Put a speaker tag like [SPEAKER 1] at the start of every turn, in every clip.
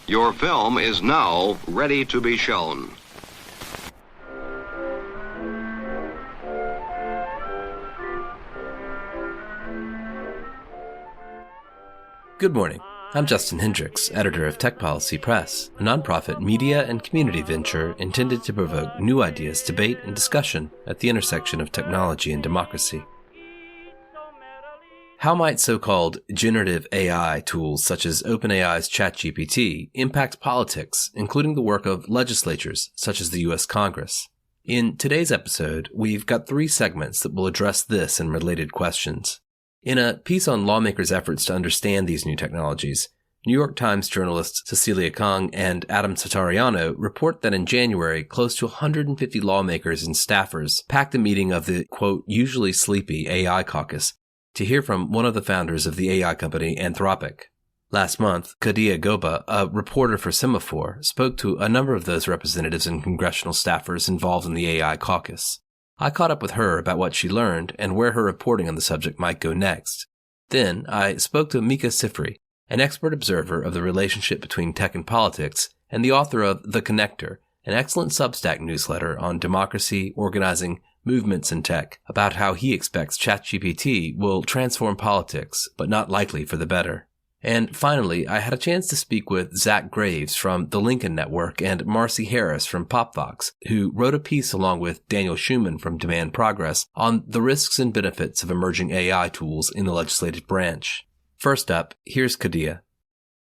[SPEAKER 1] Your film is now ready to be shown.
[SPEAKER 2] Good morning. I'm Justin Hendricks, editor of Tech Policy Press, a nonprofit media and community venture intended to provoke new ideas, debate, and discussion at the intersection of technology and democracy. How might so-called generative AI tools such as OpenAI's ChatGPT impact politics, including the work of legislators such as the U.S. Congress? In today's episode, we've got 3 segments that will address this and related questions. In a piece on lawmakers' efforts to understand these new technologies, New York Times journalists Cecilia Kang and Adam Satariano report that in January, close to 150 lawmakers and staffers packed a meeting of the, quote, usually sleepy AI caucus to hear from one of the founders of the AI company Anthropic. Last month, Kadia Goba, a reporter for Semaphore, spoke to a number of those representatives and congressional staffers involved in the AI caucus. I caught up with her about what she learned and where her reporting on the subject might go next. Then I spoke to Mika Sifry, an expert observer of the relationship between tech and politics and the author of The Connector, an excellent Substack newsletter on democracy, organizing, movements, and tech, about how he expects ChatGPT will transform politics, but not likely for the better. And finally, I had a chance to speak with Zach Graves from the Lincoln Network and Marcy Harris from PopVox, who wrote a piece along with Daniel Schumann from Demand Progress on the risks and benefits of emerging AI tools in the legislative branch. First up, here's Kadia.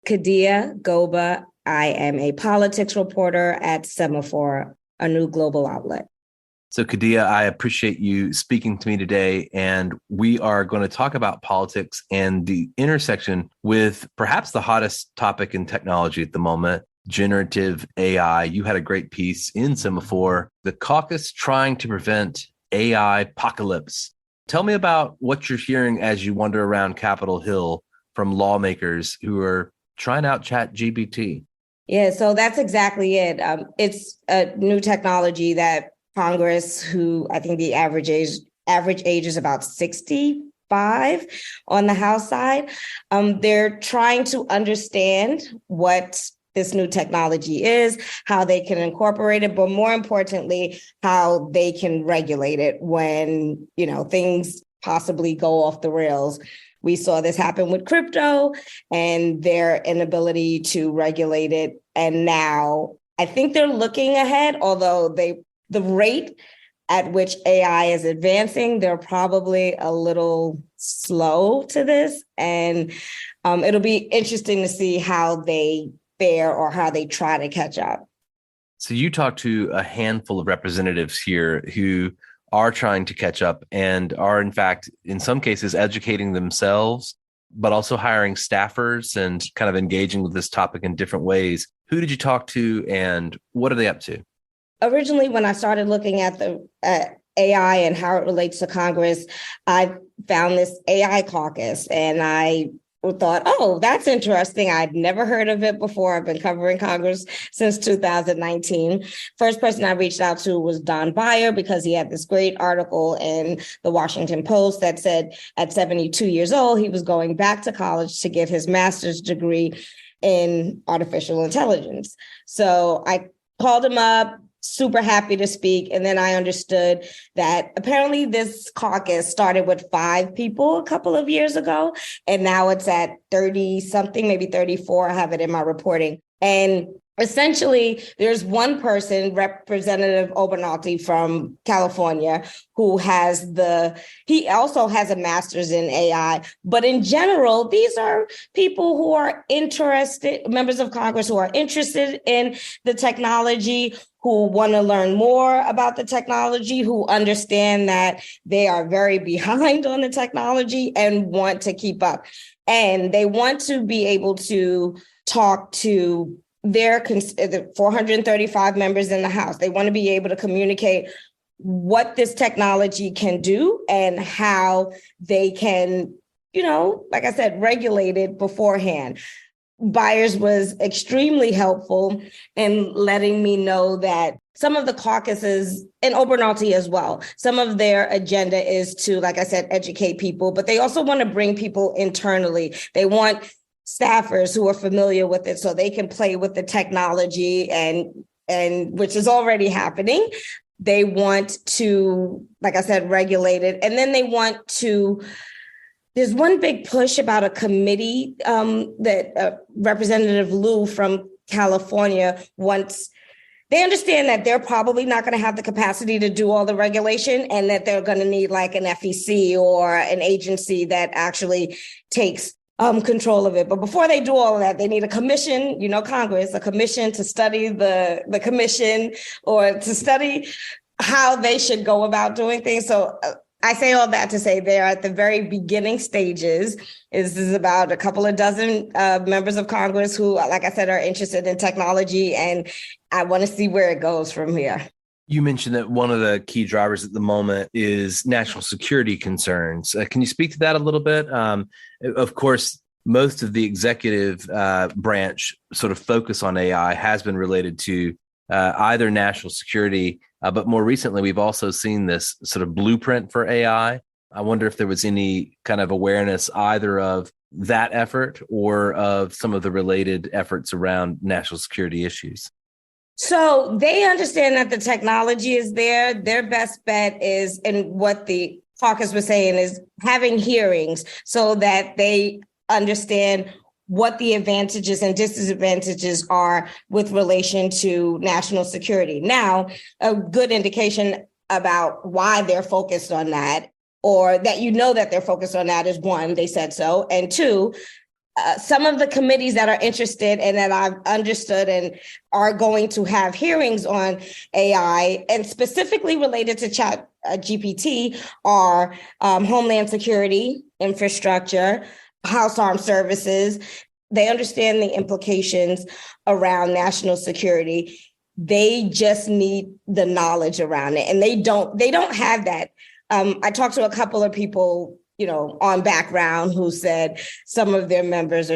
[SPEAKER 3] Kadia Goba. I am a politics reporter at Semaphore, a new global outlet.
[SPEAKER 2] So, Kadia, I appreciate you speaking to me today, and we are going to talk about politics and the intersection with perhaps the hottest topic in technology at the moment, generative AI. You had a great piece in Semaphore, the caucus trying to prevent AI apocalypse. Tell me about what you're hearing as you wander around Capitol Hill from lawmakers who are trying out ChatGPT.
[SPEAKER 3] Yeah, so that's exactly it. It's a new technology that Congress, who I think the average age is about 65 on the House side. They're trying to understand what this new technology is, how they can incorporate it, but more importantly, how they can regulate it when, things possibly go off the rails. We saw this happen with crypto and their inability to regulate it. And now I think they're looking ahead, although the rate at which AI is advancing, they're probably a little slow to this. And it'll be interesting to see how they fare or how they try to catch up.
[SPEAKER 2] So you talked to a handful of representatives here who are trying to catch up and are, in fact, in some cases, educating themselves, but also hiring staffers and kind of engaging with this topic in different ways. Who did you talk to and what are they up to?
[SPEAKER 3] Originally, when I started looking at the AI and how it relates to Congress, I found this AI caucus and I thought, oh, that's interesting. I'd never heard of it before. I've been covering Congress since 2019. First person I reached out to was Don Beyer because he had this great article in the Washington Post that said at 72 years old, he was going back to college to get his master's degree in artificial intelligence. So I called him up, super happy to speak. And then I understood that apparently this caucus started with 5 people a couple of years ago, and now it's at 30 something, maybe 34. I have it in my reporting. And essentially, there's one person, Representative Obernolte from California, who he also has a master's in AI. But in general, these are people who are interested, members of Congress who are interested in the technology, who want to learn more about the technology, who understand that they are very behind on the technology and want to keep up. And they want to be able to talk to their 435 members in the House. They want to be able to communicate what this technology can do and how they can, like I said, regulate it beforehand. Byers was extremely helpful in letting me know that some of the caucuses, and Obernolte as well, some of their agenda is to, like I said, educate people, but they also want to bring people internally. They want staffers who are familiar with it so they can play with the technology and which is already happening. They want to, like I said, regulate it. And then they want to, there's one big push about a committee that Representative Liu from California wants. They understand that they're probably not going to have the capacity to do all the regulation and that they're going to need like an FEC or an agency that actually takes control of it. But before they do all of that, they need a commission, Congress, a commission to study the commission or to study how they should go about doing things. So I say all that to say they're at the very beginning stages. This is about a couple of dozen members of Congress who, like I said, are interested in technology, and I want to see where it goes from here.
[SPEAKER 2] You mentioned that one of the key drivers at the moment is national security concerns. Can you speak to that a little bit? Of course, most of the executive branch sort of focus on AI has been related to either national security, but more recently, we've also seen this sort of blueprint for AI. I wonder if there was any kind of awareness either of that effort or of some of the related efforts around national security issues.
[SPEAKER 3] So they understand that the technology is there. Their best bet is, and what the caucus was saying, is having hearings so that they understand what the advantages and disadvantages are with relation to national security. Now, a good indication about why they're focused on that, or that that they're focused on that, is one, they said so, and two, some of the committees that are interested and that I've understood and are going to have hearings on AI and specifically related to ChatGPT are Homeland Security, Infrastructure, House Armed Services. They understand the implications around national security. They just need the knowledge around it, and they don't have that. I talked to a couple of people on background who said some of their members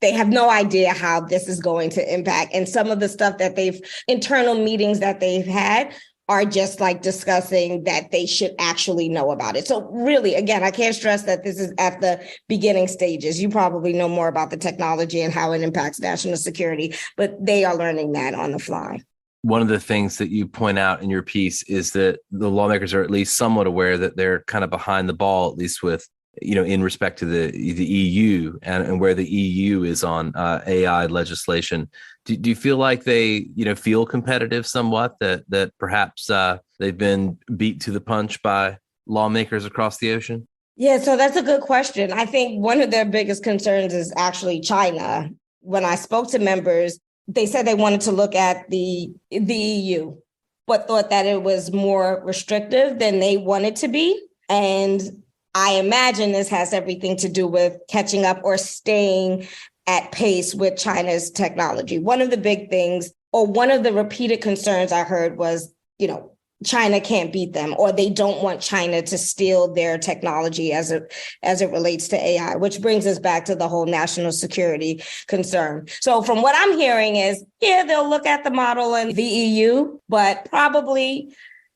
[SPEAKER 3] they have no idea how this is going to impact. And some of the stuff that internal meetings that they've had are just like discussing that they should actually know about it. So really, again, I can't stress that this is at the beginning stages. You probably know more about the technology and how it impacts national security, but they are learning that on the fly.
[SPEAKER 2] One of the things that you point out in your piece is that the lawmakers are at least somewhat aware that they're kind of behind the ball, at least with, in respect to the EU and where the EU is on AI legislation. Do you feel like they, feel competitive somewhat, that perhaps they've been beat to the punch by lawmakers across the ocean?
[SPEAKER 3] Yeah, so that's a good question. I think one of their biggest concerns is actually China. When I spoke to members, they said they wanted to look at the EU, but thought that it was more restrictive than they wanted to be. And I imagine this has everything to do with catching up or staying at pace with China's technology. One of the big things, or one of the repeated concerns I heard was, China can't beat them, or they don't want China to steal their technology as it relates to AI, which brings us back to the whole national security concern. So from what I'm hearing is, they'll look at the model in the EU, but probably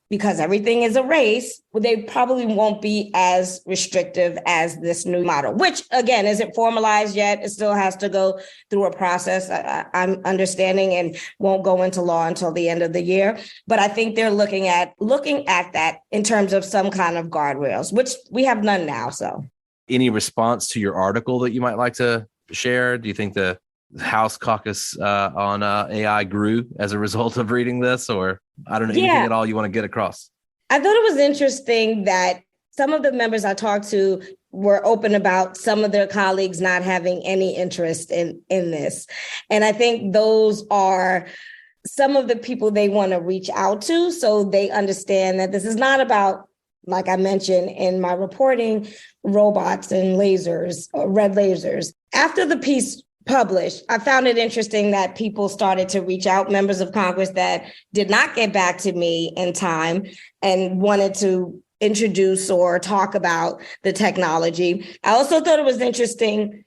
[SPEAKER 3] because everything is a race, they probably won't be as restrictive as this new model, which again, isn't formalized yet. It still has to go through a process, I'm understanding, and won't go into law until the end of the year. But I think they're looking at that in terms of some kind of guardrails, which we have none now. So
[SPEAKER 2] any response to your article that you might like to share? Do you think the House caucus on AI grew as a result of reading this, or I don't know, anything at all you want to get across?
[SPEAKER 3] I thought it was interesting that some of the members I talked to were open about some of their colleagues not having any interest in this. And I think those are some of the people they want to reach out to, so they understand that this is not about, like I mentioned in my reporting, robots and lasers, red lasers. After the piece published, I found it interesting that people started to reach out, members of Congress that did not get back to me in time and wanted to introduce or talk about the technology. I also thought it was interesting,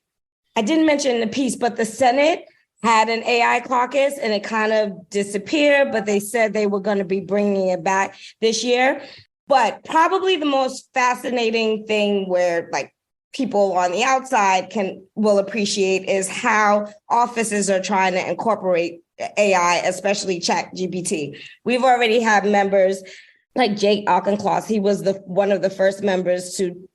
[SPEAKER 3] I didn't mention in the piece, but the Senate had an AI caucus and it kind of disappeared, but they said they were going to be bringing it back this year. But probably the most fascinating thing where people on the outside will appreciate is how offices are trying to incorporate AI, especially ChatGPT. We've already had members like Jake Auchincloss. He was one of the first members to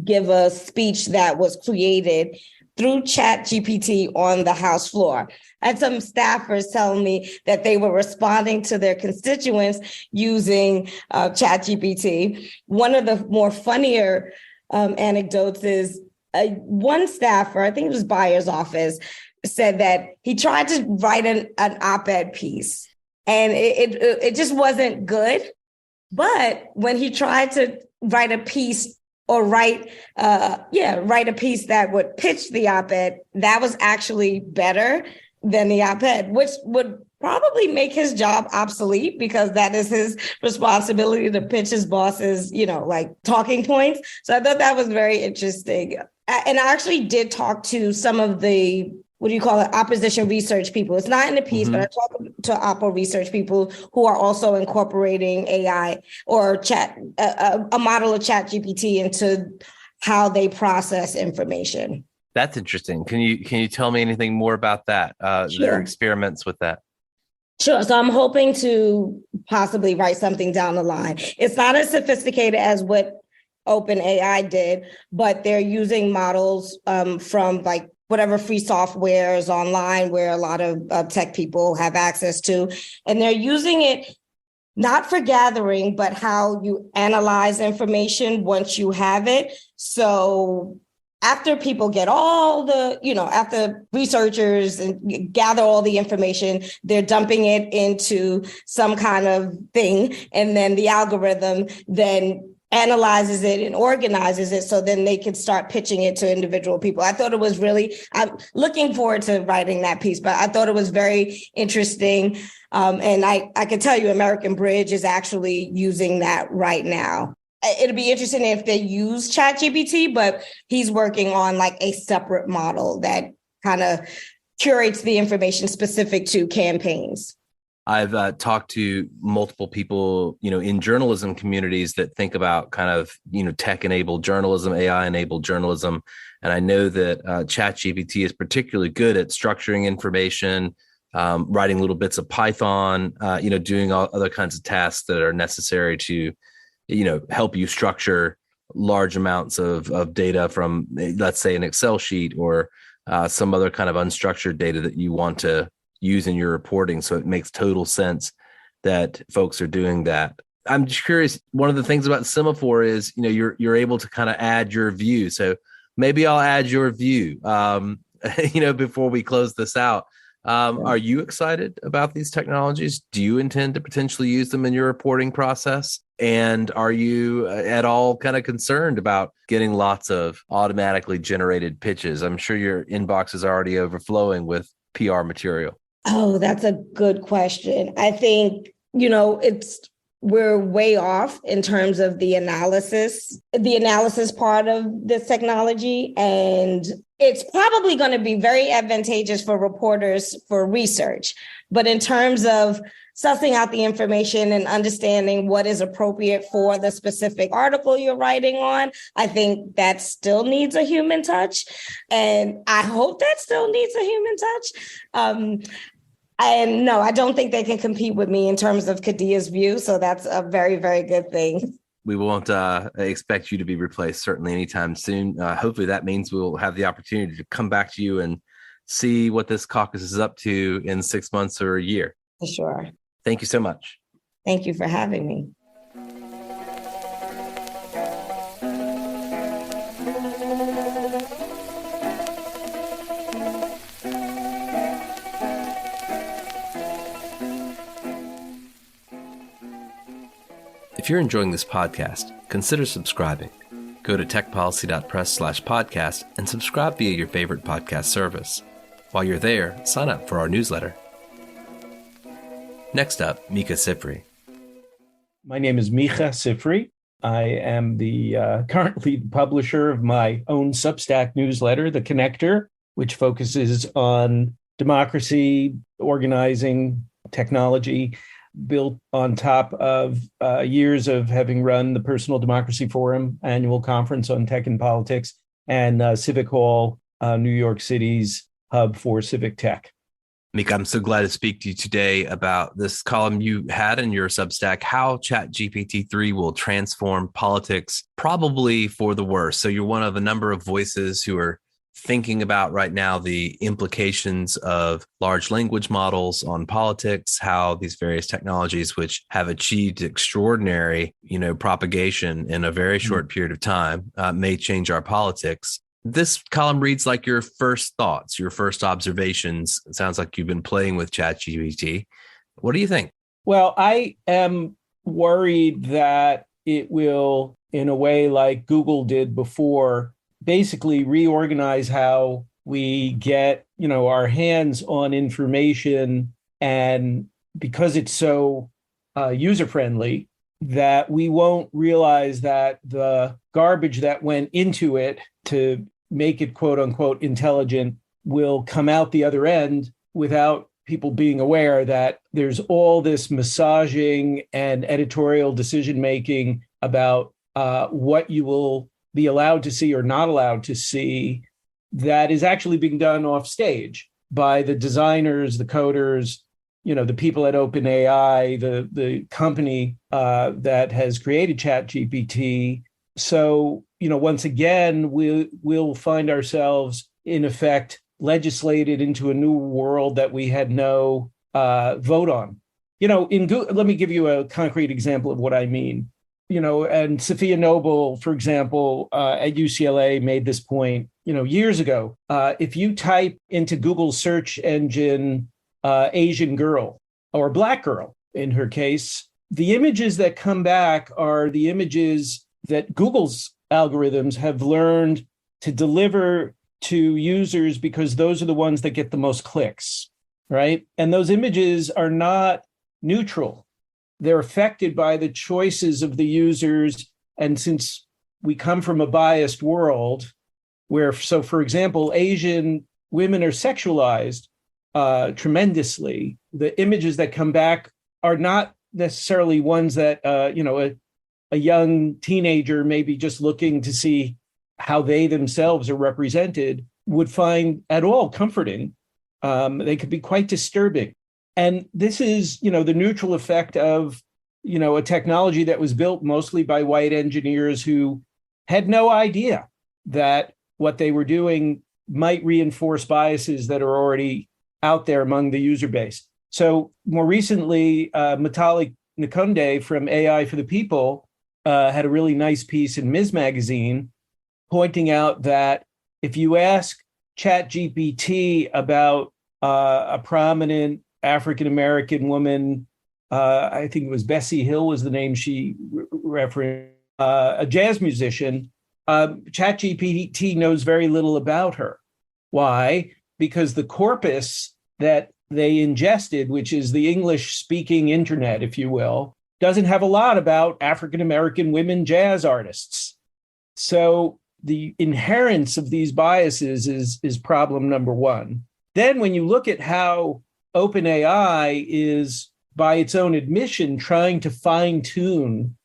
[SPEAKER 3] give a speech that was created through ChatGPT on the House floor. I had some staffers telling me that they were responding to their constituents using ChatGPT. One of the more funnier anecdotes is one staffer, I think it was Byers' office, said that he tried to write an op-ed piece and it just wasn't good. But when he tried to write a piece or write a piece that would pitch the op-ed, that was actually better than the op-ed, which would probably make his job obsolete because that is his responsibility to pitch his boss's, talking points. So I thought that was very interesting. And I actually did talk to some of the, opposition research people. It's not in the piece, but I talked to Oppo research people who are also incorporating AI or a model of ChatGPT into how they process information.
[SPEAKER 2] That's interesting. Can you tell me anything more about that?
[SPEAKER 3] Sure.
[SPEAKER 2] Their experiments with that?
[SPEAKER 3] Sure. So I'm hoping to possibly write something down the line. It's not as sophisticated as what OpenAI did, but they're using models from whatever free software is online where a lot of tech people have access to. And they're using it not for gathering, but how you analyze information once you have it. So after people get after researchers and gather all the information, they're dumping it into some kind of thing. And then the algorithm then analyzes it and organizes it so then they can start pitching it to individual people. I thought it was I'm looking forward to writing that piece, but I thought it was very interesting. And I can tell you American Bridge is actually using that right now. It'll be interesting if they use ChatGPT, but he's working on a separate model that kind of curates the information specific to campaigns.
[SPEAKER 2] I've talked to multiple people, in journalism communities that think about kind of, tech-enabled journalism, AI-enabled journalism. And I know that ChatGPT is particularly good at structuring information, writing little bits of Python, doing all other kinds of tasks that are necessary to, help you structure large amounts of data from, let's say, an Excel sheet or some other kind of unstructured data that you want to use in your reporting. So it makes total sense that folks are doing that. I'm just curious. One of the things about Semaphore is, you're able to kind of add your view. So maybe I'll add your view, before we close this out. Are you excited about these technologies? Do you intend to potentially use them in your reporting process? And are you at all kind of concerned about getting lots of automatically generated pitches? I'm sure your inbox is already overflowing with PR material.
[SPEAKER 3] Oh, that's a good question. I think, we're way off in terms of the analysis part of this technology. And it's probably going to be very advantageous for reporters for research. But in terms of sussing out the information and understanding what is appropriate for the specific article you're writing on, I think that still needs a human touch. And I hope that still needs a human touch. And no, I don't think they can compete with me in terms of Khadia's view. So that's a very, very good thing.
[SPEAKER 2] We won't expect you to be replaced certainly anytime soon. Hopefully that means we'll have the opportunity to come back to you and see what this caucus is up to in 6 months or a year.
[SPEAKER 3] For sure.
[SPEAKER 2] Thank you so much.
[SPEAKER 3] Thank you for having me.
[SPEAKER 2] If you're enjoying this podcast, consider subscribing. Go to techpolicy.press/podcast and subscribe via your favorite podcast service. While you're there, sign up for our newsletter. Next up, Mika Sifri.
[SPEAKER 4] My name is Mika Sifri. I am the currently the publisher of my own Substack newsletter, The Connector, which focuses on democracy, organizing, technology, built on top of years of having run the Personal Democracy Forum annual conference on tech and politics, and Civic Hall, New York City's hub for civic tech.
[SPEAKER 2] Mika, I'm so glad to speak to you today about this column you had in your Substack, how ChatGPT-3 will transform politics, probably for the worse. So you're one of a number of voices who are thinking about right now the implications of large language models on politics, how these various technologies, which have achieved extraordinary, propagation in a very short period of time, may change our politics. This column reads like your first thoughts, your first observations. It sounds like you've been playing with ChatGPT. What do you think?
[SPEAKER 4] Well, I am worried that it will, in a way like Google did before, basically reorganize how we get, our hands on information. And because it's so user-friendly, that we won't realize that the garbage that went into it to make it quote unquote intelligent will come out the other end without people being aware that there's all this massaging and editorial decision making about what you will be allowed to see or not allowed to see that is actually being done off stage by the designers, the coders, the people at OpenAI, the company that has created ChatGPT. So, once again, we'll find ourselves, in effect, legislated into a new world that we had no vote on. Let me give you a concrete example of what I mean. And Sophia Noble, for example, at UCLA made this point, years ago. If you type into Google's search engine, Asian girl or Black girl, in her case, the images that come back are the images that Google's algorithms have learned to deliver to users because those are the ones that get the most clicks, right? And those images are not neutral. They're affected by the choices of the users. And since we come from a biased world where, for example, Asian women are sexualized tremendously, the images that come back are not necessarily ones that, a young teenager maybe just looking to see how they themselves are represented would find at all comforting. They could be quite disturbing. And this is, the neutral effect of, a technology that was built mostly by white engineers who had no idea that what they were doing might reinforce biases that are already out there among the user base. So more recently, Matalik Nkunde from AI for the People had a really nice piece in Ms. Magazine pointing out that if you ask ChatGPT about a prominent African-American woman, I think it was Bessie Hill was the name she referenced, a jazz musician, ChatGPT knows very little about her. Why? Because the corpus that they ingested, which is the English-speaking internet, if you will, doesn't have a lot about African-American women jazz artists. So the inherence of these biases is problem number one. Then when you look at how OpenAI is, by its own admission, trying to fine-tune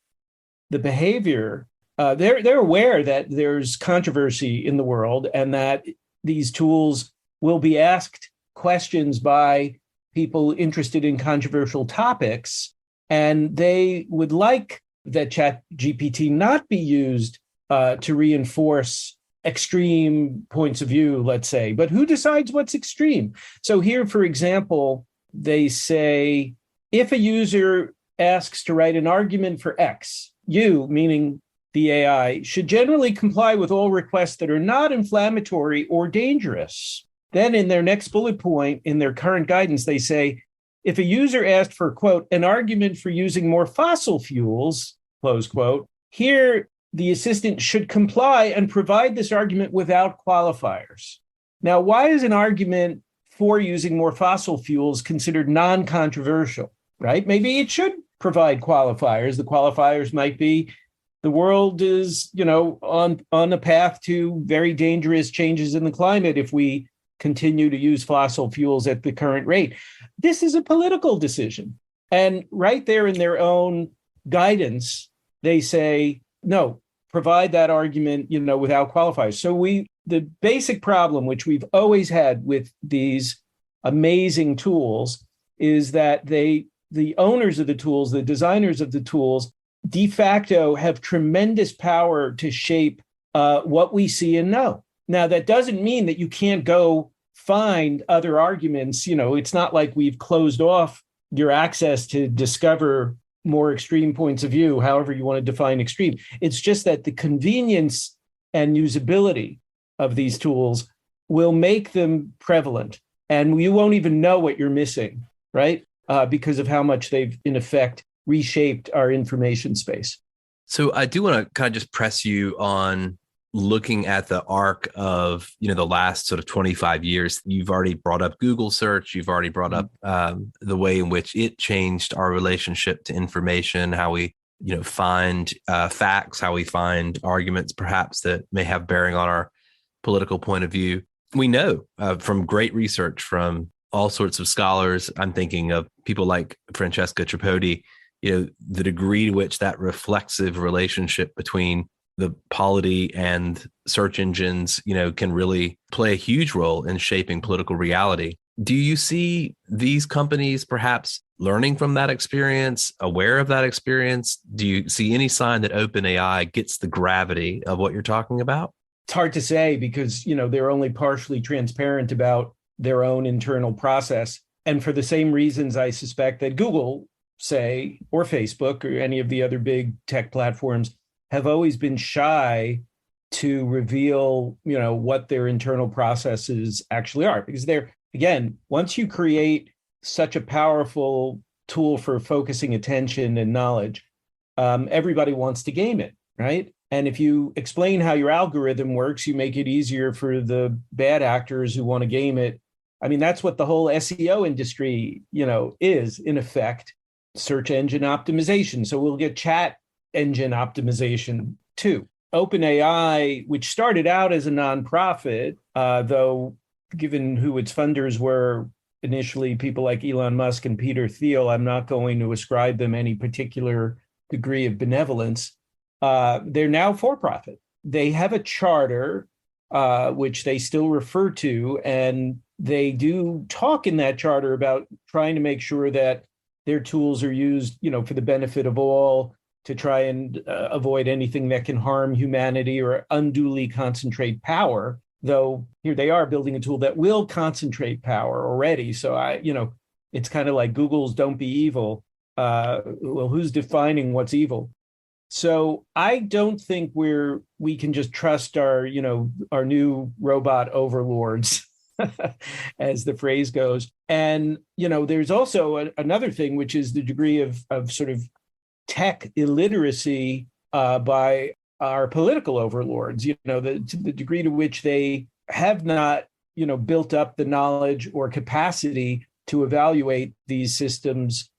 [SPEAKER 4] the behavior, they're aware that there's controversy in the world and that these tools will be asked questions by people interested in controversial topics, and they would like that ChatGPT not be used to reinforce extreme points of view, let's say. But who decides what's extreme? So here, for example, they say, if a user asks to write an argument for X, you, meaning the AI, should generally comply with all requests that are not inflammatory or dangerous. Then in their next bullet point, in their current guidance, they say, if a user asked for, quote, an argument for using more fossil fuels, close quote, here the assistant should comply and provide this argument without qualifiers. Now, why is an argument for using more fossil fuels considered non-controversial, right? Maybe it should provide qualifiers. The qualifiers might be the world is, on a path to very dangerous changes in the climate if we continue to use fossil fuels at the current rate. This is a political decision. And right there in their own guidance, they say, no, provide that argument, without qualifiers. So the basic problem, which we've always had with these amazing tools, is that the owners of the tools, the designers of the tools, de facto have tremendous power to shape what we see and know. Now, that doesn't mean that you can't go find other arguments. It's not like we've closed off your access to discover more extreme points of view, however you want to define extreme. It's just that the convenience and usability of these tools will make them prevalent. And you won't even know what you're missing, right? Because of how much they've, in effect, reshaped our information space.
[SPEAKER 2] So I do want to kind of just press you on looking at the arc of, the last sort of 25 years. You've already brought up Google search. You've already brought up the way in which it changed our relationship to information, how we, find facts, how we find arguments, perhaps that may have bearing on our political point of view. We know from great research from all sorts of scholars. I'm thinking of people like Francesca Tripodi, the degree to which that reflexive relationship between the polity and search engines, can really play a huge role in shaping political reality. Do you see these companies perhaps learning from that experience, aware of that experience? Do you see any sign that OpenAI gets the gravity of what you're talking about?
[SPEAKER 4] It's hard to say because, they're only partially transparent about their own internal process. And for the same reasons, I suspect that Google, say, or Facebook or any of the other big tech platforms have always been shy to reveal, what their internal processes actually are. Because again, once you create such a powerful tool for focusing attention and knowledge, everybody wants to game it, right? And if you explain how your algorithm works, you make it easier for the bad actors who want to game it. I mean, that's what the whole SEO industry, is in effect, search engine optimization. So we'll get chat engine optimization too. OpenAI, which started out as a nonprofit, though given who its funders were initially, people like Elon Musk and Peter Thiel, I'm not going to ascribe them any particular degree of benevolence. They're now for-profit. They have a charter, which they still refer to, and they do talk in that charter about trying to make sure that their tools are used, for the benefit of all, to try and avoid anything that can harm humanity or unduly concentrate power. Though here they are building a tool that will concentrate power already. So it's kind of like Google's "don't be evil." Well, who's defining what's evil? So I don't think we can just trust our new robot overlords, as the phrase goes. And there's also another thing, which is the degree of sort of tech illiteracy by our political overlords. The degree to which they have not built up the knowledge or capacity to evaluate these systems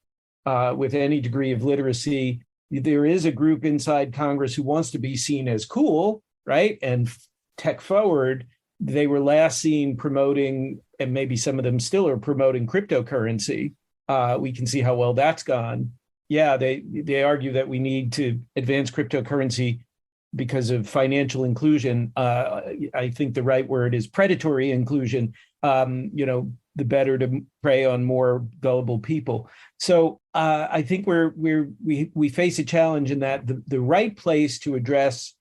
[SPEAKER 4] with any degree of literacy. There is a group inside Congress who wants to be seen as cool, right? And tech forward. They were last seen promoting, and maybe some of them still are promoting, cryptocurrency. We can see how well that's gone. Yeah, they argue that we need to advance cryptocurrency because of financial inclusion. I think the right word is predatory inclusion. The better to prey on more gullible people. So I think we face a challenge in that the right place to address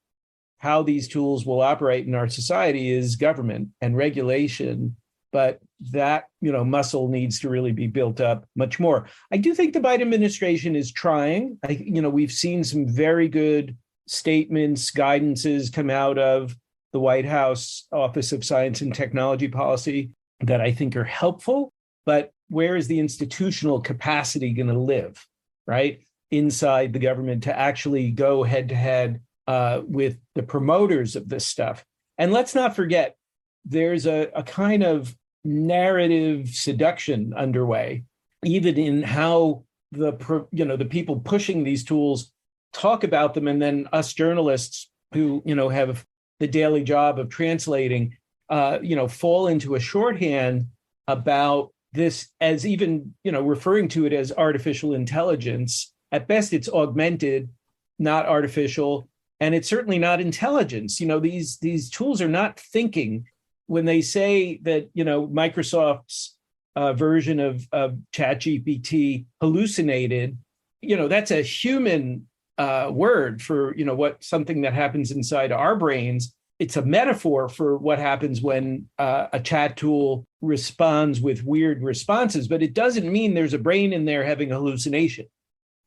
[SPEAKER 4] how these tools will operate in our society is government and regulation. But that, muscle needs to really be built up much more. I do think the Biden administration is trying. We've seen some very good statements, guidances come out of the White House Office of Science and Technology Policy that I think are helpful. But where is the institutional capacity going to live, right, inside the government to actually go head to head with the promoters of this stuff? And let's not forget, there's a kind of narrative seduction underway, even in how the people pushing these tools talk about them, and then us journalists who have the daily job of translating, fall into a shorthand about this as even referring to it as artificial intelligence. At best, it's augmented, not artificial. And it's certainly not intelligence. These tools are not thinking. When they say that, Microsoft's version of ChatGPT hallucinated, that's a human word for, something that happens inside our brains. It's a metaphor for what happens when a chat tool responds with weird responses, but it doesn't mean there's a brain in there having a hallucination,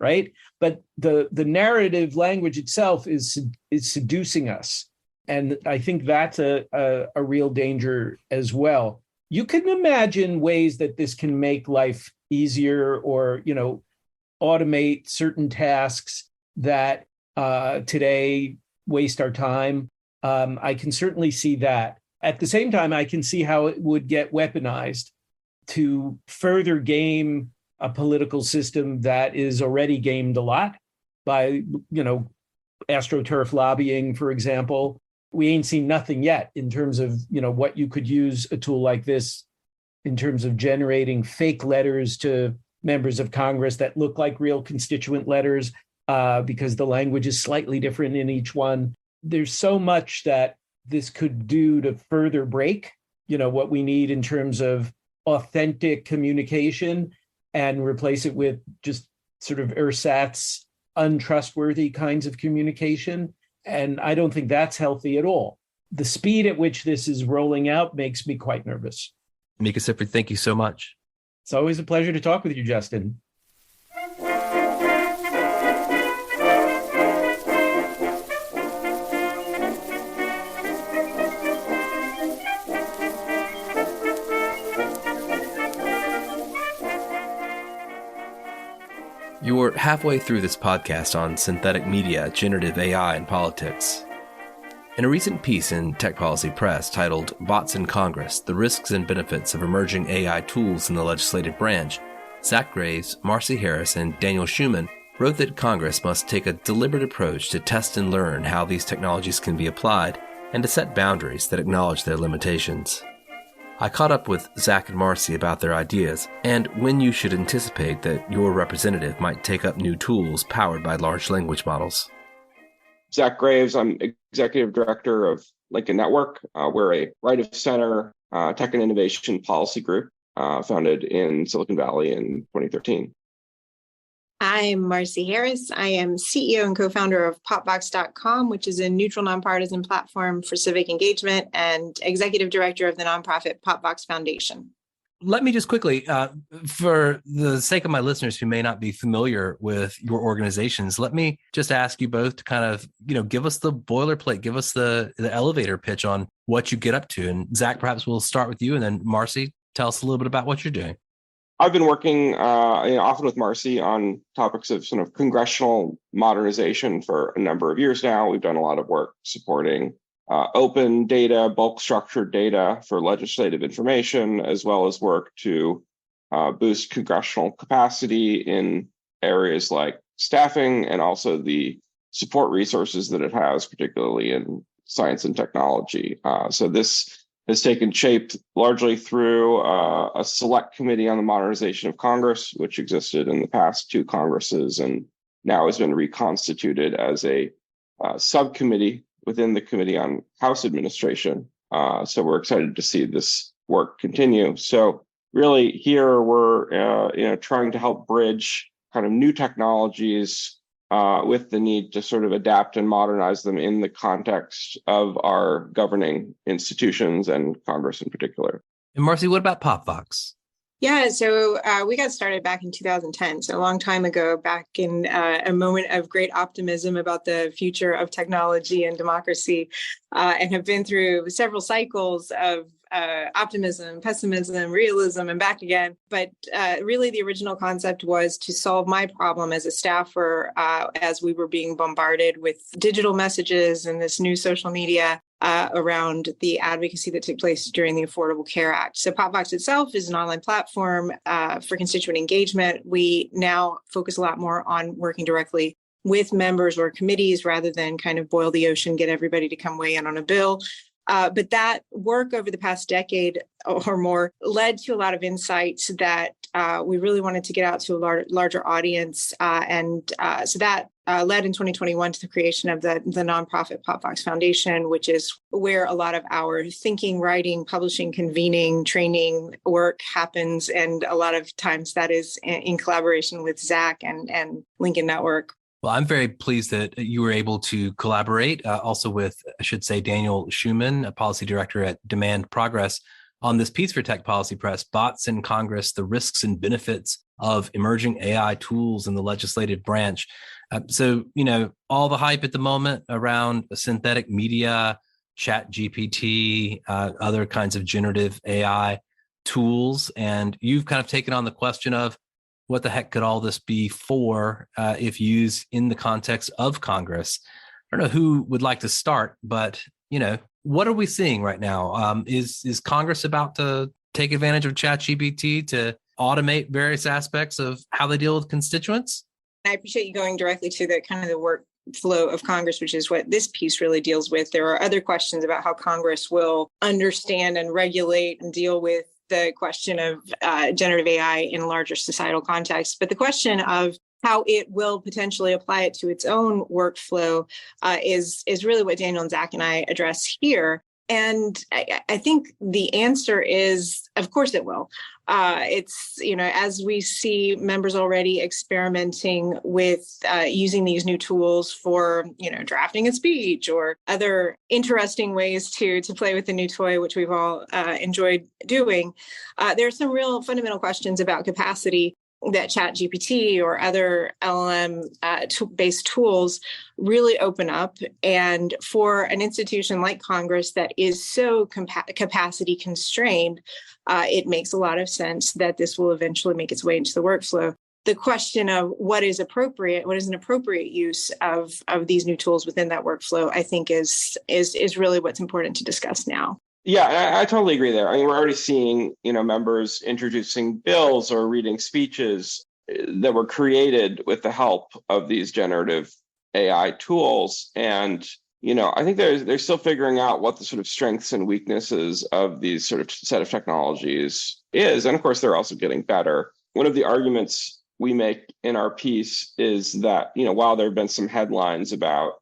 [SPEAKER 4] right? But the narrative language itself is seducing us. And I think that's a real danger as well. You can imagine ways that this can make life easier or, automate certain tasks that today waste our time. I can certainly see that. At the same time, I can see how it would get weaponized to further game a political system that is already gamed a lot by, AstroTurf lobbying, for example. We ain't seen nothing yet in terms of, what you could use a tool like this in terms of generating fake letters to members of Congress that look like real constituent letters because the language is slightly different in each one. There's so much that this could do to further break, what we need in terms of authentic communication and replace it with just sort of ersatz, untrustworthy kinds of communication. And I don't think that's healthy at all. The speed at which this is rolling out makes me quite nervous.
[SPEAKER 2] Mika Sifry, thank you so much.
[SPEAKER 4] It's always a pleasure to talk with you, Justin.
[SPEAKER 2] You're halfway through this podcast on synthetic media, generative AI, and politics. In a recent piece in Tech Policy Press titled Bots in Congress, The Risks and Benefits of Emerging AI Tools in the Legislative Branch, Zach Graves, Marcy Harris, and Daniel Schuman wrote that Congress must take a deliberate approach to test and learn how these technologies can be applied and to set boundaries that acknowledge their limitations. I caught up with Zach and Marcy about their ideas and when you should anticipate that your representative might take up new tools powered by large language models.
[SPEAKER 5] Zach Graves, I'm Executive Director of Lincoln Network. We're a right-of-center tech and innovation policy group founded in Silicon Valley in 2013.
[SPEAKER 6] I'm Marcy Harris. I am CEO and co-founder of popvox.com, which is a neutral nonpartisan platform for civic engagement, and executive director of the nonprofit Popvox Foundation.
[SPEAKER 2] Let me just quickly, for the sake of my listeners who may not be familiar with your organizations, let me just ask you both to kind of, give us the boilerplate, give us the elevator pitch on what you get up to. And Zach, perhaps we'll start with you, and then Marcy, tell us a little bit about what you're doing.
[SPEAKER 5] I've been working often with Marcy on topics of sort of congressional modernization for a number of years now. We've done a lot of work supporting open data, bulk structured data for legislative information, as well as work to boost congressional capacity in areas like staffing and also the support resources that it has, particularly in science and technology. So this has taken shape largely through a select committee on the modernization of Congress, which existed in the past two Congresses and now has been reconstituted as a subcommittee within the Committee on House Administration. So we're excited to see this work continue. So really here we're trying to help bridge kind of new technologies with the need to sort of adapt and modernize them in the context of our governing institutions and Congress in particular.
[SPEAKER 2] And Marcy, what about Popvox?
[SPEAKER 6] Yeah, so we got started back in 2010, so a long time ago, back in a moment of great optimism about the future of technology and democracy, and have been through several cycles of optimism, pessimism, realism, and back again. But really, the original concept was to solve my problem as a staffer as we were being bombarded with digital messages and this new social media around the advocacy that took place during the Affordable Care Act. So Popvox itself is an online platform for constituent engagement. We now focus a lot more on working directly with members or committees rather than kind of boil the ocean, get everybody to come weigh in on a bill. But that work over the past decade or more led to a lot of insights that we really wanted to get out to a larger audience. So that led in 2021 to the creation of the nonprofit PopVox Foundation, which is where a lot of our thinking, writing, publishing, convening, training work happens. And a lot of times that is in collaboration with Zach and Lincoln Network.
[SPEAKER 2] Well, I'm very pleased that you were able to collaborate also with, I should say, Daniel Schumann, a policy director at Demand Progress, on this piece for Tech Policy Press, Bots in Congress, the Risks and Benefits of Emerging AI Tools in the Legislative Branch. So, all the hype at the moment around synthetic media, ChatGPT, other kinds of generative AI tools. And you've kind of taken on the question of, what the heck could all this be for if used in the context of Congress? I don't know who would like to start, but, what are we seeing right now? Is Congress about to take advantage of ChatGPT to automate various aspects of how they deal with constituents?
[SPEAKER 6] I appreciate you going directly to the kind of the workflow of Congress, which is what this piece really deals with. There are other questions about how Congress will understand and regulate and deal with the question of generative AI in a larger societal context. But the question of how it will potentially apply it to its own workflow is really what Daniel and Zach and I address here. And I think the answer is, of course it will. It's, as we see members already experimenting with using these new tools for, drafting a speech or other interesting ways to play with the new toy, which we've all enjoyed doing. There are some real fundamental questions about capacity that ChatGPT or other LLM-based tools really open up. And for an institution like Congress that is so capacity constrained, it makes a lot of sense that this will eventually make its way into the workflow. The question of what is an appropriate use of these new tools within that workflow, I think is really what's important to discuss now.
[SPEAKER 5] Yeah, I totally agree there. I mean, we're already seeing, members introducing bills or reading speeches that were created with the help of these generative AI tools. And, I think they're still figuring out what the sort of strengths and weaknesses of these sort of set of technologies is. And of course, they're also getting better. One of the arguments we make in our piece is that, while there have been some headlines about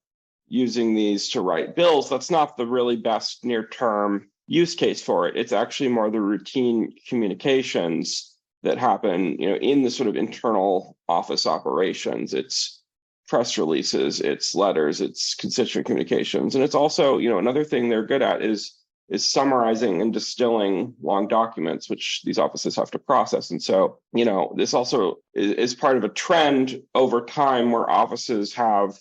[SPEAKER 5] using these to write bills, that's not the really best near-term use case for it. It's actually more the routine communications that happen, in the sort of internal office operations. It's press releases, it's letters, it's constituent communications. And it's also, another thing they're good at is summarizing and distilling long documents, which these offices have to process. And so, this also is part of a trend over time where offices have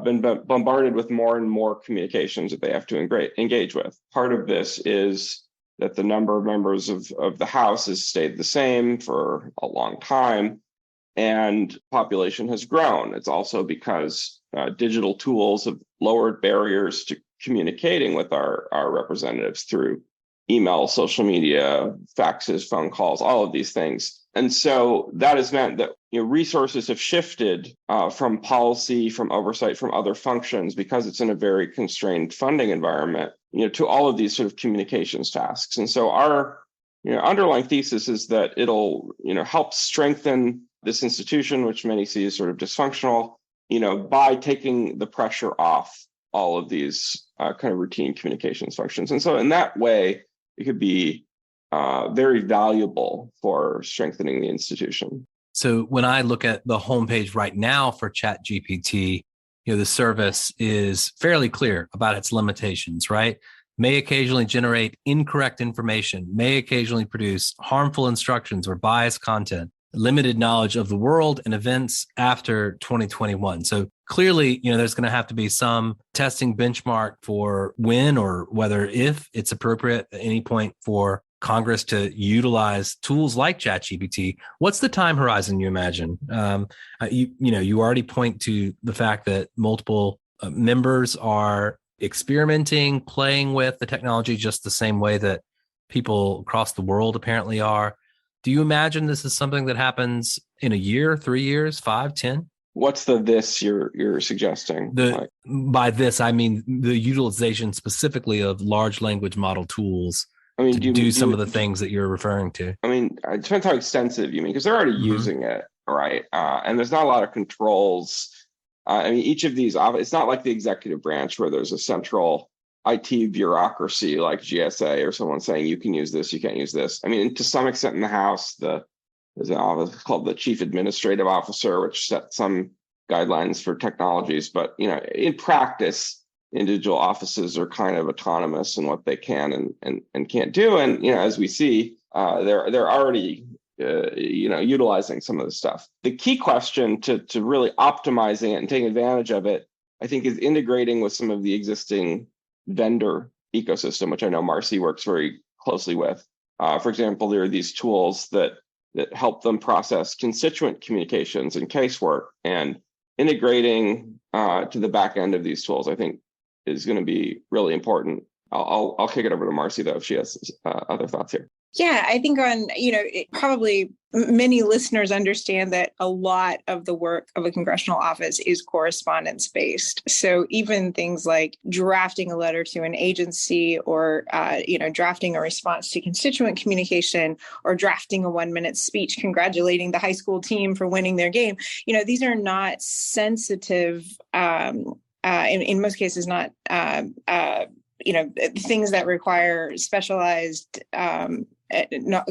[SPEAKER 5] been bombarded with more and more communications that they have to engage with. Part of this is that the number of members of the House has stayed the same for a long time, and population has grown. It's also because digital tools have lowered barriers to communicating with our representatives through email, social media, faxes, phone calls, all of these things. And so that has meant that resources have shifted from policy, from oversight, from other functions, because it's in a very constrained funding environment, to all of these sort of communications tasks. And so our underlying thesis is that it'll help strengthen this institution, which many see as sort of dysfunctional, by taking the pressure off all of these kind of routine communications functions. And so in that way, it could be very valuable for strengthening the institution.
[SPEAKER 2] So when I look at the homepage right now for ChatGPT, the service is fairly clear about its limitations, right? May occasionally generate incorrect information, may occasionally produce harmful instructions or biased content, limited knowledge of the world and events after 2021. So clearly, there's going to have to be some testing benchmark for when or whether if it's appropriate at any point for Congress to utilize tools like ChatGPT. What's the time horizon you imagine? You already point to the fact that multiple members are experimenting, playing with the technology just the same way that people across the world apparently are. Do you imagine this is something that happens in a year, 3 years, 5, 10?
[SPEAKER 5] What's the this you're suggesting?
[SPEAKER 2] By this, I mean the utilization specifically of large language model tools
[SPEAKER 5] I mean,
[SPEAKER 2] to do some of the things that you're referring to.
[SPEAKER 5] I mean, it depends how extensive you mean, because they're already using it, right? And there's not a lot of controls. I mean, each of these, it's not like the executive branch where there's a central IT bureaucracy like GSA or someone saying you can use this, you can't use this. I mean, to some extent in the House, there's an office called the Chief Administrative Officer, which sets some guidelines for technologies. But, in practice, individual offices are kind of autonomous in what they can and can't do. And, as we see, they're already, utilizing some of this stuff. The key question to really optimizing it and taking advantage of it, I think, is integrating with some of the existing vendor ecosystem, which I know Marcy works very closely with. For example, there are these tools that help them process constituent communications and casework, and integrating to the back end of these tools, I think, is going to be really important. I'll kick it over to Marcy, though, if she has other thoughts here.
[SPEAKER 6] Yeah, I think probably many listeners understand that a lot of the work of a congressional office is correspondence based. So even things like drafting a letter to an agency or, drafting a response to constituent communication or drafting a 1-minute speech congratulating the high school team for winning their game, these are not sensitive, in most cases, not things that require specialized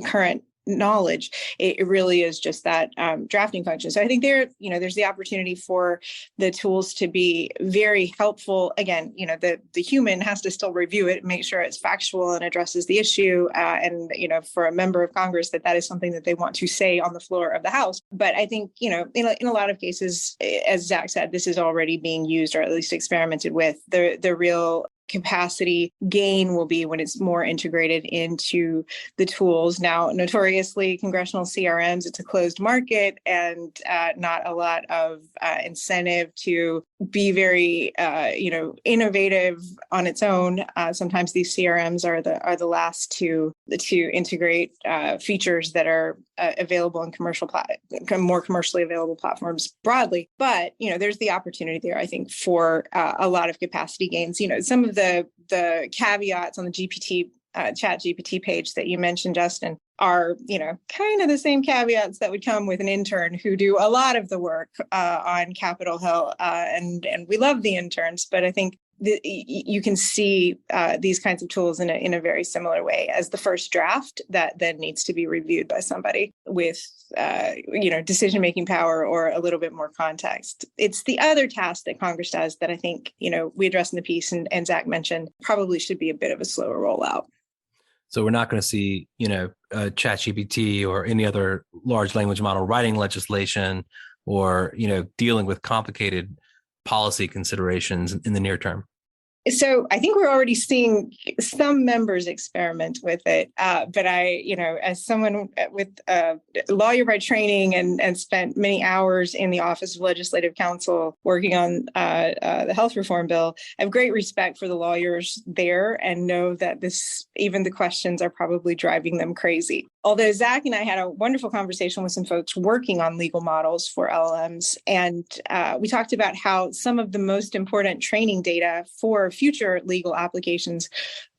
[SPEAKER 6] current knowledge. It really is just that drafting function. So I think there's the opportunity for the tools to be very helpful. Again, the human has to still review it, make sure it's factual and addresses the issue. And for a member of Congress, that is something that they want to say on the floor of the House. But I think, in a lot of cases, as Zach said, this is already being used or at least experimented with. The real capacity gain will be when it's more integrated into the tools. Now, notoriously, congressional CRMs, it's a closed market and not a lot of incentive to be very, innovative on its own. Sometimes these CRMs are the last to integrate features that are available in more commercially available platforms broadly. But there's the opportunity there, I think, for a lot of capacity gains. Some of the caveats on the ChatGPT page that you mentioned, Justin, are kind of the same caveats that would come with an intern who do a lot of the work on Capitol Hill, and we love the interns, but I think you can see these kinds of tools in a very similar way as the first draft that then needs to be reviewed by somebody with decision-making power or a little bit more context. It's the other task that Congress does that I think we addressed in the piece and Zach mentioned probably should be a bit of a slower rollout.
[SPEAKER 2] So we're not going to see ChatGPT or any other large language model writing legislation or dealing with complicated policy considerations in the near term.
[SPEAKER 6] So I think we're already seeing some members experiment with it. But I, as someone with a lawyer by training and spent many hours in the Office of Legislative Counsel working on the health reform bill, I have great respect for the lawyers there and know that even the questions are probably driving them crazy. Although Zach and I had a wonderful conversation with some folks working on legal models for LLMs, and we talked about how some of the most important training data for future legal applications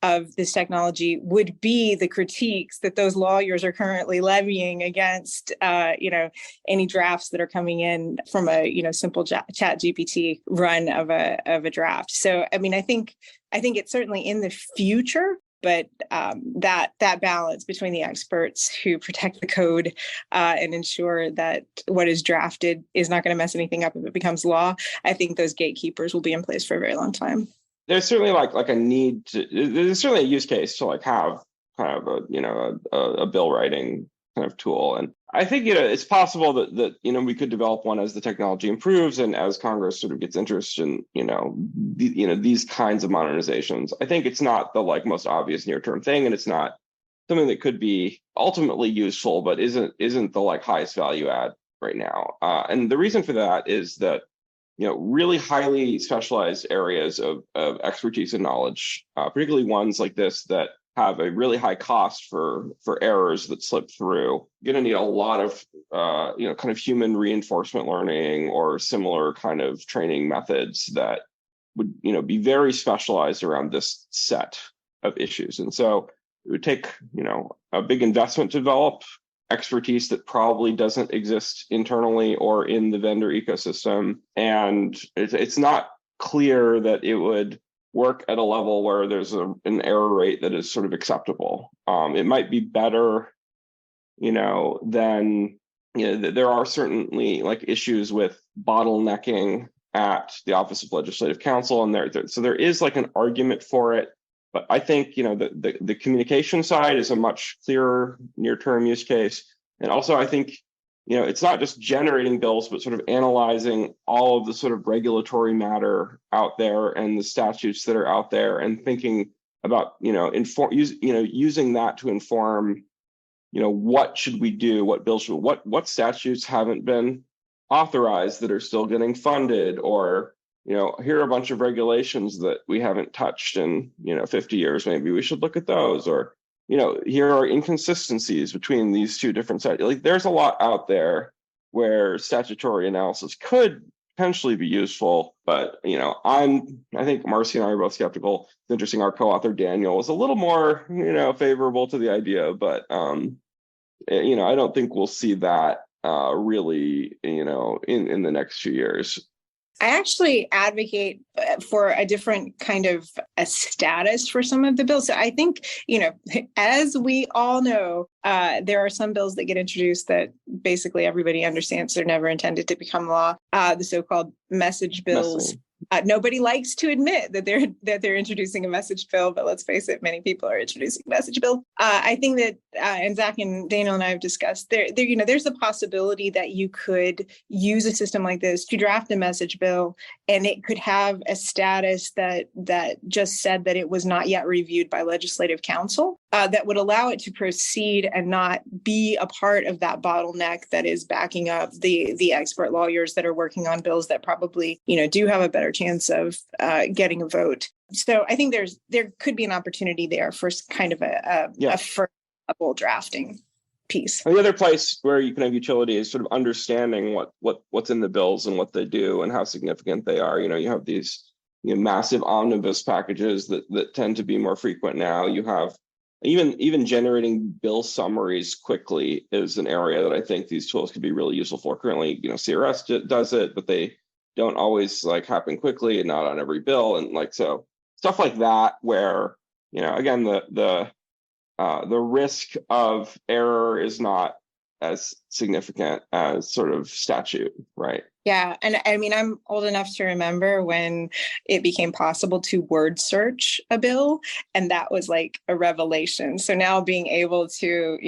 [SPEAKER 6] of this technology would be the critiques that those lawyers are currently levying against, any drafts that are coming in from a simple ChatGPT run of a draft. So, I mean, I think it's certainly in the future. But that balance between the experts who protect the code and ensure that what is drafted is not going to mess anything up if it becomes law, I think those gatekeepers will be in place for a very long time.
[SPEAKER 5] There's certainly like a need to. There's certainly a use case to have kind of a bill writing kind of tool, and I think it's possible that we could develop one as the technology improves and as Congress sort of gets interested in these kinds of modernizations. I think it's not the most obvious near-term thing, and it's not something that could be ultimately useful, but isn't the highest value add right now. And the reason for that is that really highly specialized areas of expertise and knowledge, particularly ones like this that have a really high cost for errors that slip through. You're going to need a lot of kind of human reinforcement learning or similar kind of training methods that would be very specialized around this set of issues. And so it would take a big investment to develop expertise that probably doesn't exist internally or in the vendor ecosystem, and it's not clear that it would work at a level where there's an error rate that is sort of acceptable. It might be better, than, there are certainly like issues with bottlenecking at the Office of Legislative Counsel, and so there is like an argument for it. But I think, the communication side is a much clearer near-term use case. And also, I think, it's not just generating bills, but sort of analyzing all of the sort of regulatory matter out there and the statutes that are out there, and thinking about, using that to inform, what should we do, what bills should, what statutes haven't been authorized that are still getting funded, or here are a bunch of regulations that we haven't touched in 50 years, maybe we should look at those, or here are inconsistencies between these two different sides. Like, there's a lot out there where statutory analysis could potentially be useful, but I think Marcy and I are both skeptical. It's interesting, our co-author Daniel was a little more favorable to the idea, but I don't think we'll see that really in the next few years.
[SPEAKER 6] I actually advocate for a different kind of a status for some of the bills. So I think, as we all know, there are some bills that get introduced that basically everybody understands they're never intended to become law. The so-called message bills. Nobody likes to admit that they're introducing a message bill, but let's face it, many people are introducing a message bill. I think that, and Zach and Daniel and I have discussed, there's a possibility that you could use a system like this to draft a message bill, and it could have a status that just said that it was not yet reviewed by Legislative Counsel, that would allow it to proceed and not be a part of that bottleneck that is backing up the expert lawyers that are working on bills that probably do have a better chance of getting a vote. So I think there could be an opportunity there for kind of a first level drafting piece.
[SPEAKER 5] And the other place where you can have utility is sort of understanding what's in the bills and what they do and how significant they are. You have these massive omnibus packages that tend to be more frequent now. You have even generating bill summaries quickly is an area that I think these tools could be really useful for. Currently, CRS does it, but they don't always happen quickly and not on every bill. And so stuff like that, where, again, the risk of error is not as significant as sort of statute, right?
[SPEAKER 6] Yeah. And I mean, I'm old enough to remember when it became possible to word search a bill, and that was like a revelation. So now being able to,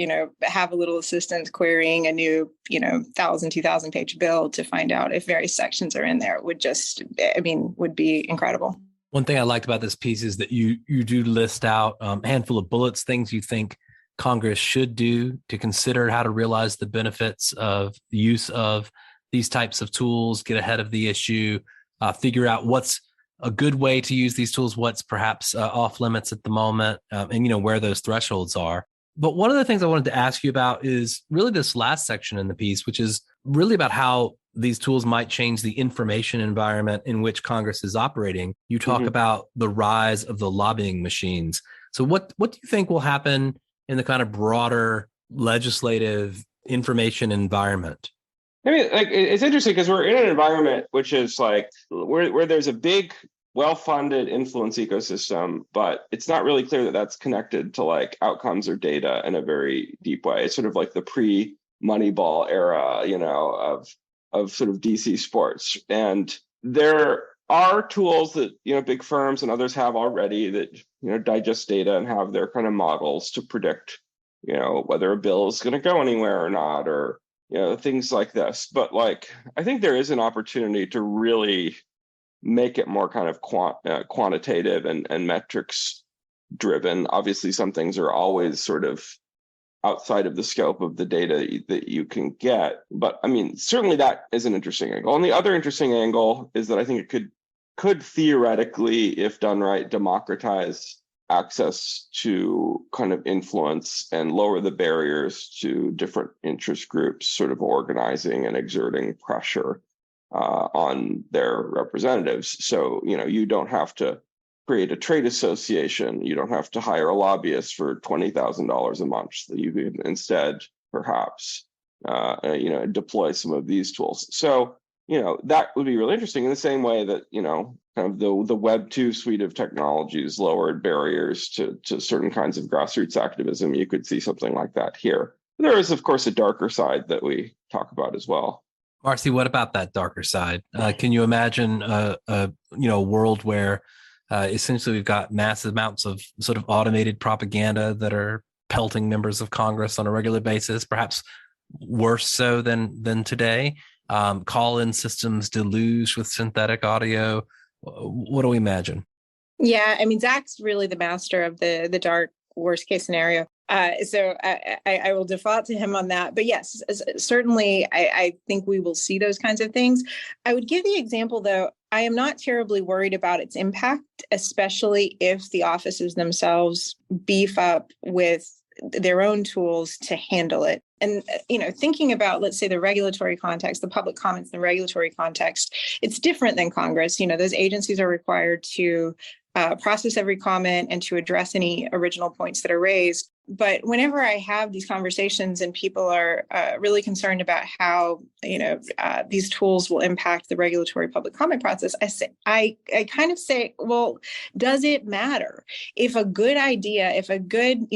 [SPEAKER 6] have a little assistance querying a new, 1,000, 2,000 page bill to find out if various sections are in there would be incredible.
[SPEAKER 2] One thing I liked about this piece is that you do list out a handful of bullets, things you think Congress should do to consider how to realize the benefits of the use of these types of tools, get ahead of the issue, figure out what's a good way to use these tools, what's perhaps off limits at the moment, and where those thresholds are. But one of the things I wanted to ask you about is really this last section in the piece, which is really about how these tools might change the information environment in which Congress is operating. You talk about the rise of the lobbying machines. So what do you think will happen in the kind of broader legislative information environment?
[SPEAKER 5] I mean, it's interesting because we're in an environment which is where there's a big, well-funded influence ecosystem, but it's not really clear that that's connected to outcomes or data in a very deep way. It's sort of like the pre-Moneyball era, of sort of DC sports. And there are tools that, big firms and others have already that, digest data and have their kind of models to predict, whether a bill is going to go anywhere or not, or, things like this. But I think there is an opportunity to really make it more kind of quantitative and metrics driven. Obviously, some things are always sort of outside of the scope of the data that you can get. But I mean, certainly that is an interesting angle. And the other interesting angle is that I think it could theoretically, if done right, democratize access to kind of influence and lower the barriers to different interest groups sort of organizing and exerting pressure on their representatives. So, you don't have to create a trade association. You don't have to hire a lobbyist for $20,000 a month. You can instead perhaps, deploy some of these tools. So, that would be really interesting in the same way that, kind of the Web 2 suite of technologies lowered barriers to certain kinds of grassroots activism. You could see something like that here. There is, of course, a darker side that we talk about as well.
[SPEAKER 2] Marcy, what about that darker side? Can you imagine a world where essentially we've got massive amounts of sort of automated propaganda that are pelting members of Congress on a regular basis, perhaps worse so than today? Call-in systems deluged with synthetic audio. What do we imagine?
[SPEAKER 6] Yeah, I mean, Zach's really the master of the dark worst case scenario. So I will default to him on that. But yes, certainly, I think we will see those kinds of things. I would give the example, though, I am not terribly worried about its impact, especially if the offices themselves beef up with their own tools to handle it. And, thinking about, let's say, the regulatory context, the public comments in the regulatory context, it's different than Congress. Those agencies are required to process every comment and to address any original points that are raised. But whenever I have these conversations and people are really concerned about how, these tools will impact the regulatory public comment process, I kind of say, well, does it matter? If a good idea, if a good,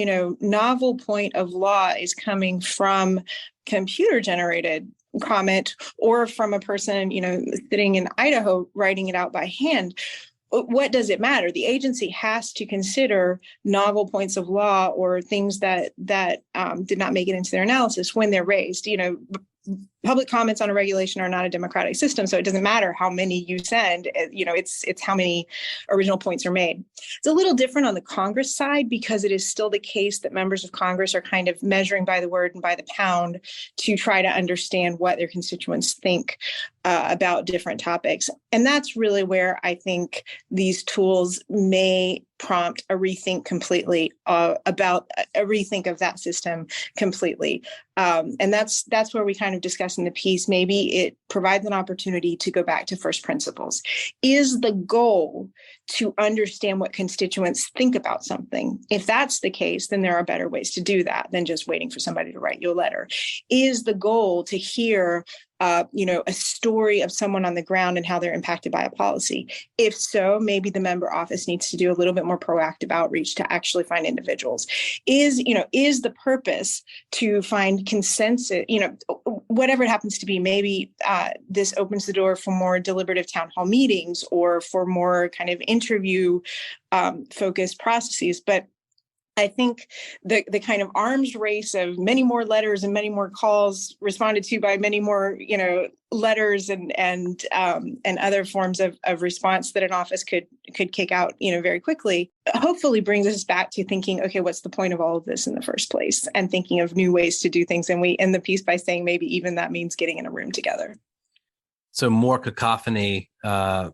[SPEAKER 6] novel point of law is coming from computer generated comment or from a person, sitting in Idaho writing it out by hand, what does it matter? The agency has to consider novel points of law or things that did not make it into their analysis when they're raised. Public comments on a regulation are not a democratic system, so it doesn't matter how many you send. It's how many original points are made. It's a little different on the Congress side because it is still the case that members of Congress are kind of measuring by the word and by the pound to try to understand what their constituents think about different topics. And that's really where I think these tools may prompt a rethink completely about a rethink of that system completely. And that's where we kind of discuss in the piece. Maybe it provides an opportunity to go back to first principles. Is the goal to understand what constituents think about something? If that's the case, then there are better ways to do that than just waiting for somebody to write you a letter. Is the goal to hear a story of someone on the ground and how they're impacted by a policy? If so, maybe the member office needs to do a little bit more proactive outreach to actually find individuals. Is the purpose to find consensus, whatever it happens to be? Maybe this opens the door for more deliberative town hall meetings or for more kind of interview focused processes. But I think the kind of arms race of many more letters and many more calls responded to by many more, letters and other forms of response that an office could kick out, very quickly, hopefully brings us back to thinking, okay, what's the point of all of this in the first place? And thinking of new ways to do things. And we end the piece by saying maybe even that means getting in a room together.
[SPEAKER 2] So more cacophony,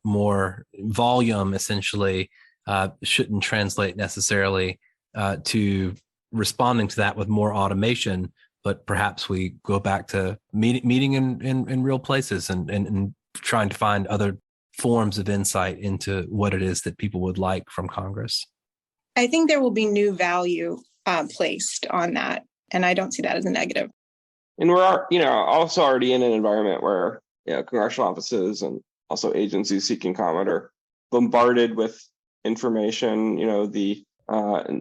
[SPEAKER 2] more volume, essentially, shouldn't translate necessarily to responding to that with more automation, but perhaps we go back to meeting in real places and trying to find other forms of insight into what it is that people would like from Congress.
[SPEAKER 6] I think there will be new value placed on that, and I don't see that as a negative.
[SPEAKER 5] And we're, also already in an environment where, congressional offices and also agencies seeking comment are bombarded with information. The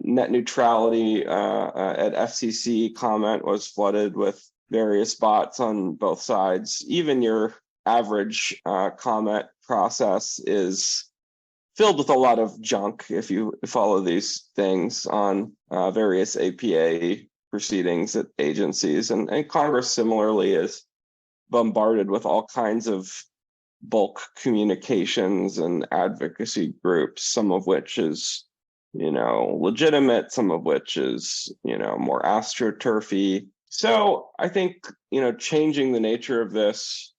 [SPEAKER 5] net neutrality at FCC comment was flooded with various bots on both sides. Even your average comment process is filled with a lot of junk if you follow these things on various APA proceedings at agencies. And Congress similarly is bombarded with all kinds of bulk communications and advocacy groups, some of which is legitimate, some of which is, more astroturfy. So I think, changing the nature of this,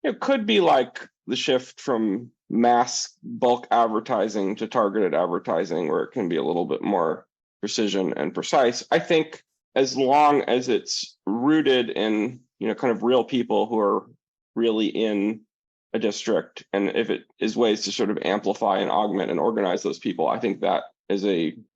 [SPEAKER 5] it could be like the shift from mass bulk advertising to targeted advertising, where it can be a little bit more precision and precise. I think as long as it's rooted in, kind of real people who are really in a district, and if it is ways to sort of amplify and augment and organize those people, I think that is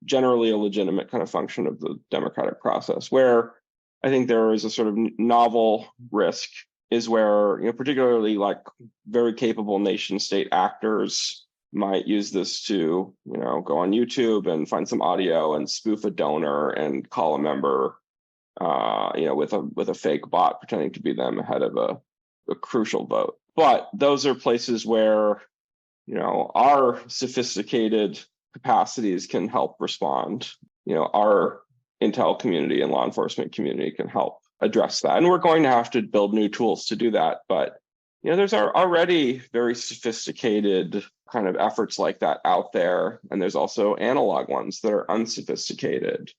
[SPEAKER 5] generally a legitimate kind of function of the democratic process. Where I think there is a sort of novel risk is where, particularly like very capable nation state actors might use this to, go on YouTube and find some audio and spoof a donor and call a member, with a fake bot pretending to be them ahead of a crucial vote. But those are places where, our sophisticated capacities can help respond. Our intel community and law enforcement community can help address that. And we're going to have to build new tools to do that. But, there's already very sophisticated kind of efforts like that out there. And there's also analog ones that are unsophisticated.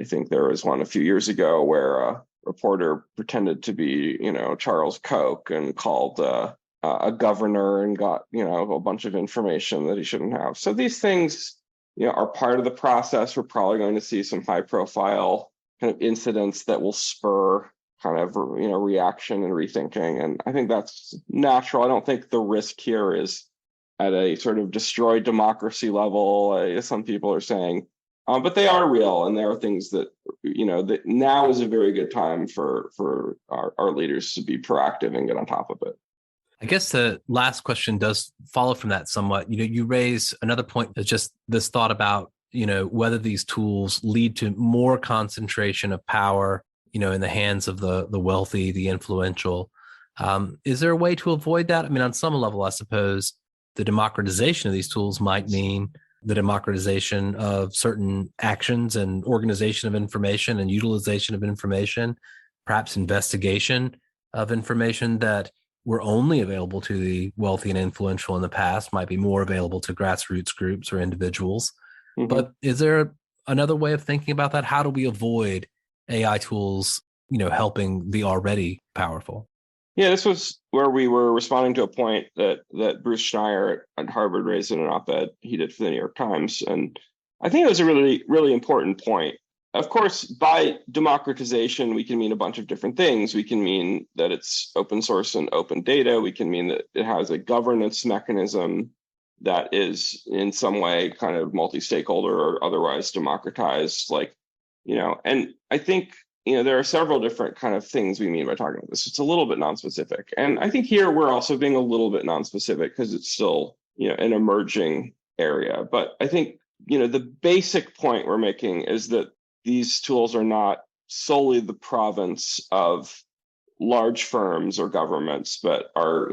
[SPEAKER 5] I think there was one a few years ago where a reporter pretended to be, Charles Koch and called a governor and got, a bunch of information that he shouldn't have. So these things, are part of the process. We're probably going to see some high profile kind of incidents that will spur kind of, reaction and rethinking. And I think that's natural. I don't think the risk here is at a sort of destroyed democracy level, as some people are saying. But they are real, and there are things that, that now is a very good time for our leaders to be proactive and get on top of it.
[SPEAKER 2] I guess the last question does follow from that somewhat. You raise another point, that's just this thought about, whether these tools lead to more concentration of power, in the hands of the wealthy, the influential. Is there a way to avoid that? I mean, on some level, I suppose the democratization of these tools might mean the democratization of certain actions and organization of information and utilization of information, perhaps investigation of information that were only available to the wealthy and influential in the past might be more available to grassroots groups or individuals. Mm-hmm. But is there another way of thinking about that? How do we avoid AI tools, helping the already powerful?
[SPEAKER 5] Yeah, this was where we were responding to a point that Bruce Schneier at Harvard raised in an op-ed he did for the New York Times. And I think it was a really, really important point. Of course, by democratization, we can mean a bunch of different things. We can mean that it's open source and open data. We can mean that it has a governance mechanism that is in some way kind of multi-stakeholder or otherwise democratized, and I think, there are several different kind of things we mean by talking about this. It's a little bit nonspecific. And I think here we're also being a little bit nonspecific because it's still, an emerging area. But I think, the basic point we're making is that these tools are not solely the province of large firms or governments, but are,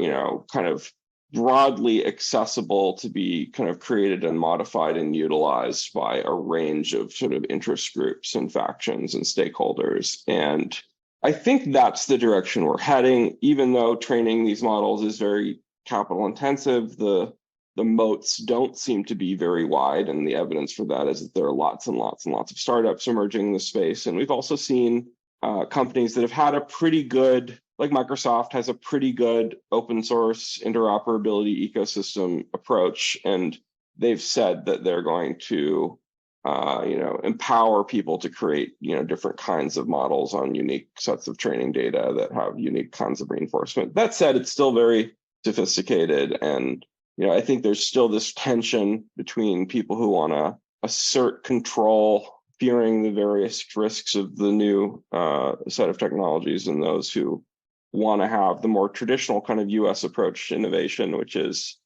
[SPEAKER 5] kind of broadly accessible to be kind of created and modified and utilized by a range of sort of interest groups and factions and stakeholders. And I think that's the direction we're heading, even though training these models is very capital intensive. The moats don't seem to be very wide. And the evidence for that is that there are lots and lots and lots of startups emerging in the space. And we've also seen companies that have had a pretty good, like Microsoft has a pretty good open source interoperability ecosystem approach. And they've said that they're going to, empower people to create, different kinds of models on unique sets of training data that have unique kinds of reinforcement. That said, it's still very sophisticated. And, I think there's still this tension between people who want to assert control, fearing the various risks of the new set of technologies, and those who want to have the more traditional kind of US approach to innovation, which is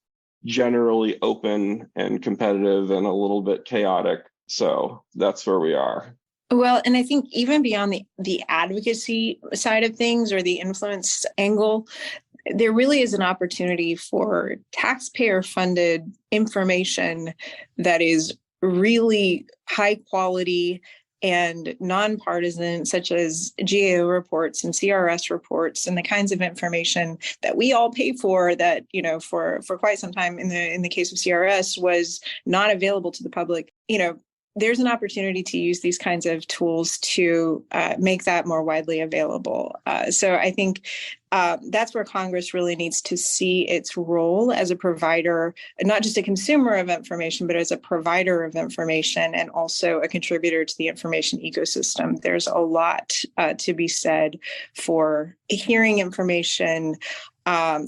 [SPEAKER 5] generally open and competitive and a little bit chaotic. So that's where we are.
[SPEAKER 6] Well, and I think even beyond the advocacy side of things or the influence angle, there really is an opportunity for taxpayer-funded information that is really high quality and nonpartisan, such as GAO reports and CRS reports, and the kinds of information that we all pay for that, for quite some time in the case of CRS was not available to the public. There's an opportunity to use these kinds of tools to make that more widely available. So I think that's where Congress really needs to see its role as a provider, not just a consumer of information, but as a provider of information and also a contributor to the information ecosystem. There's a lot to be said for hearing information,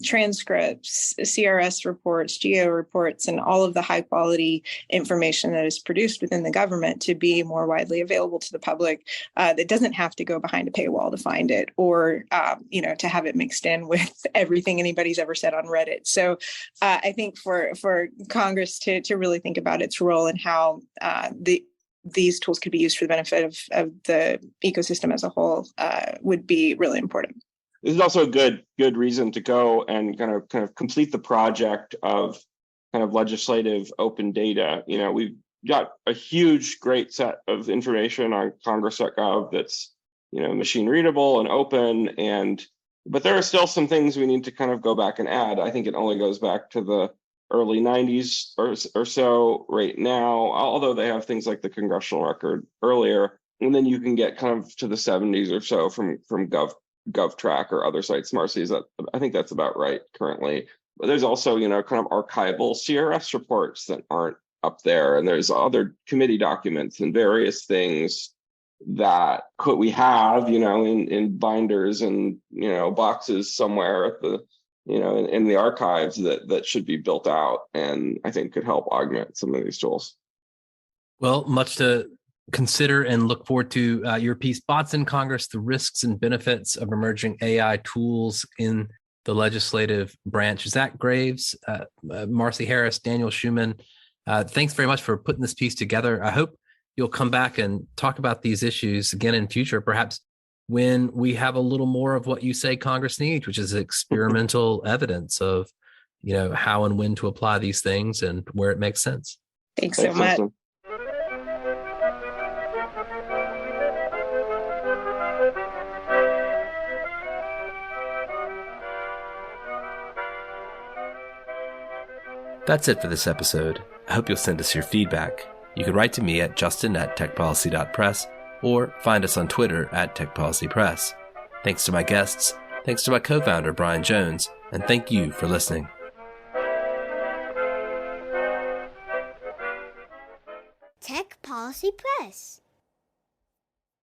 [SPEAKER 6] transcripts, CRS reports, GEO reports, and all of the high quality information that is produced within the government to be more widely available to the public, that doesn't have to go behind a paywall to find it or, to have it mixed in with everything anybody's ever said on Reddit. So I think for Congress to really think about its role and how these tools could be used for the benefit of the ecosystem as a whole would be really important.
[SPEAKER 5] This is also a good reason to go and kind of complete the project of kind of legislative open data. We've got a huge, great set of information on Congress.gov that's, machine readable and open, but there are still some things we need to kind of go back and add. I think it only goes back to the early 90s or so right now, although they have things like the congressional record earlier. And then you can get kind of to the 70s or so from GovTrack or other sites. Marcy, I think that's about right currently. But there's also, kind of archival CRS reports that aren't up there. And there's other committee documents and various things that we have, in binders and, boxes somewhere at the, in the archives that should be built out and I think could help augment some of these tools.
[SPEAKER 2] Well, much to consider and look forward to your piece, Bots in Congress, the risks and benefits of emerging AI tools in the legislative branch. Zach Graves, Marcy Harris, Daniel Schuman, thanks very much for putting this piece together. I hope you'll come back and talk about these issues again in future, perhaps when we have a little more of what you say Congress needs, which is experimental evidence of, how and when to apply these things and where it makes sense.
[SPEAKER 6] Thanks so much.
[SPEAKER 5] Justin.
[SPEAKER 2] That's it for this episode. I hope you'll send us your feedback. You can write to me at justin@techpolicy.press or find us on Twitter @techpolicypress. Thanks to my guests, thanks to my co-founder Brian Jones, and thank you for listening.
[SPEAKER 7] Tech Policy Press.